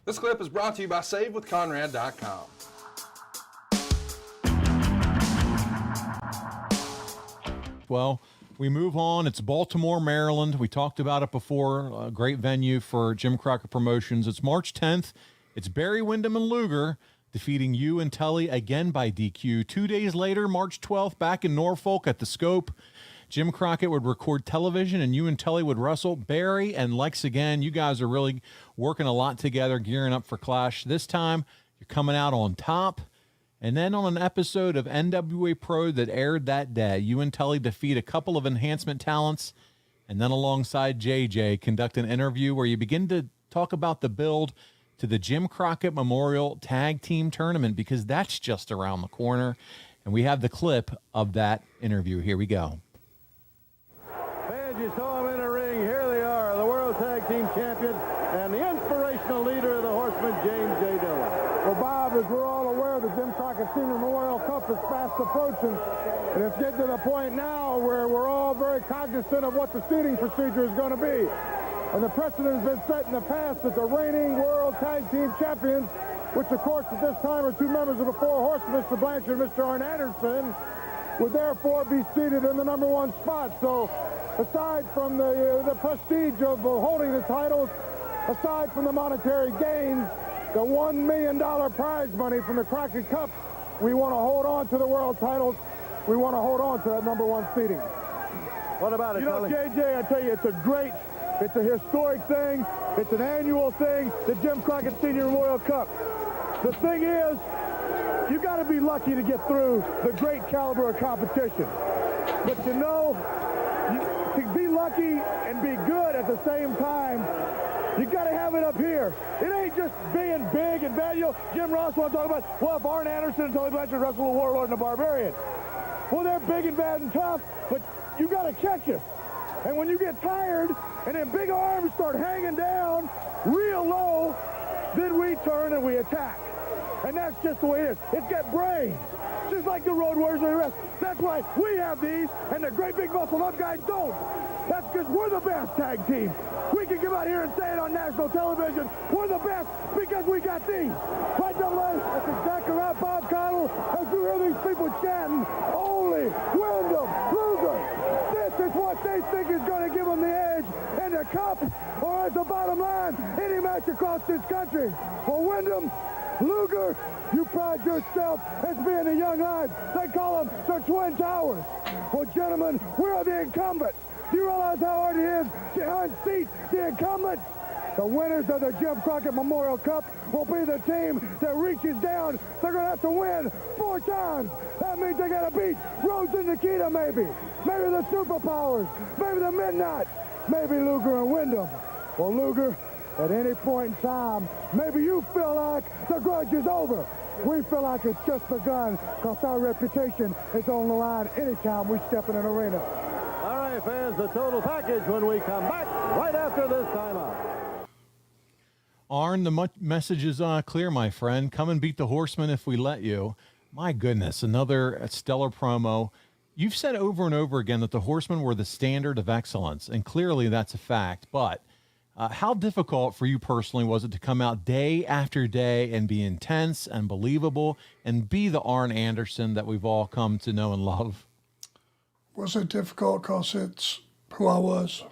This clip is brought to you by SaveWithConrad.com. Well, we move on. It's Baltimore, Maryland. We talked about it before. A great venue for Jim Crockett Promotions. It's March 10th. It's Barry, Windham, and Luger defeating you and Tully again by DQ. 2 days later, March 12th, back in Norfolk at the Scope, Jim Crockett would record television and you and Tully would wrestle. Barry and Lex again. You guys are really working a lot together, gearing up for Clash. This time, you're coming out on top. And then on an episode of NWA Pro that aired that day, you and Tully defeat a couple of enhancement talents, and then alongside JJ conduct an interview where you begin to talk about the build to the Jim Crockett Memorial Tag Team Tournament, because that's just around the corner. And we have the clip of that interview. Here we go. Fans, you saw them in the ring. Here they are, the World Tag Team Champions and the inspirational leader of the Horsemen, James J. Dillon. Well, Bob, as we're all aware, the Jim Crockett Senior Memorial Cup is fast approaching, and it's getting to the point now where we're all very cognizant of what the seating procedure is going to be. And the precedent has been set in the past that the reigning World Tag Team Champions, which of course at this time are two members of the Four Horsemen, Mr. Blanchard and Mr. Arn Anderson, would therefore be seated in the #1 spot. So aside from the prestige of holding the titles, aside from the monetary gains, the $1 million prize money from the Crockett Cup, we want to hold on to the world titles. We want to hold on to that #1 seating. What about it, You know, Tully? JJ, I tell you, it's a historic thing. It's an annual thing, the Jim Crockett Senior Memorial Cup. The thing is, you got to be lucky to get through the great caliber of competition. But you know, to be lucky and be good at the same time, you got to have it up here. It ain't just being big and bad. You know, Jim Ross want to talk about, well, if Arn Anderson and Tully Blanchard wrestle a Warlord and a Barbarian. Well, they're big and bad and tough, but you got to catch us. And when you get tired and then big arms start hanging down real low, then we turn and we attack. And that's just the way it is. It's got brains, just like the Road Warriors and the rest. That's why we have these, and the great big muscled up guys don't. That's because we're the best tag team. We can come out here and say it on national television. We're the best because we got these. Right, Double A? That's exactly right, Bob Cottle. As you hear these people chanting, only Windham, Luger. This is what they think is going to give them the edge in the cup, or as the bottom line, any match across this country. For Windham, Luger, you pride yourself as being the young lions. They call them the Twin Towers. Well, gentlemen, we are the incumbents. Do you realize how hard it is to unseat the incumbents? The winners of the Jim Crockett Memorial Cup will be the team that reaches down. They're going to have to win 4 times. That means they got to beat Rhodes and Nikita, maybe. Maybe the Superpowers. Maybe the Midnight. Maybe Luger and Windham. Well, Luger, at any point in time, maybe you feel like the grudge is over. We feel like it's just begun because our reputation is on the line anytime we step in an arena. All right, fans, the total package when we come back right after this timeout. Arn, the message is clear, my friend. Come and beat the Horsemen if we let you. My goodness, another stellar promo. You've said over and over again that the Horsemen were the standard of excellence, and clearly that's a fact. But how difficult for you personally was it to come out day after day and be intense and believable and be the Arn Anderson that we've all come to know and love? Was it difficult because it's who I was?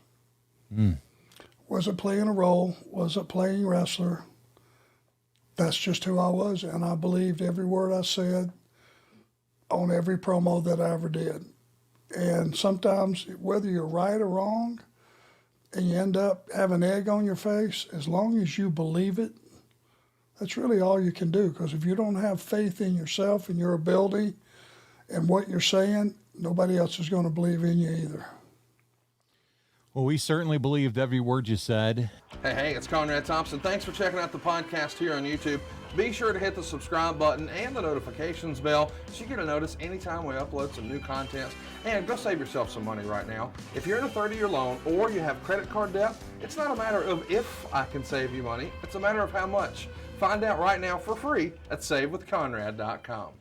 Was it playing a role? Was it playing wrestler? That's just who I was, and I believed every word I said on every promo that I ever did. And sometimes, whether you're right or wrong, and you end up having egg on your face, as long as you believe it, that's really all you can do. Because if you don't have faith in yourself and your ability and what you're saying, nobody else is going to believe in you either. Well, we certainly believed every word you said. Hey, it's Conrad Thompson. Thanks for checking out the podcast here on YouTube. Be sure to hit the subscribe button and the notifications bell so you get a notice anytime we upload some new content. And go save yourself some money right now. If you're in a 30-year loan or you have credit card debt, it's not a matter of if I can save you money. It's a matter of how much. Find out right now for free at SaveWithConrad.com.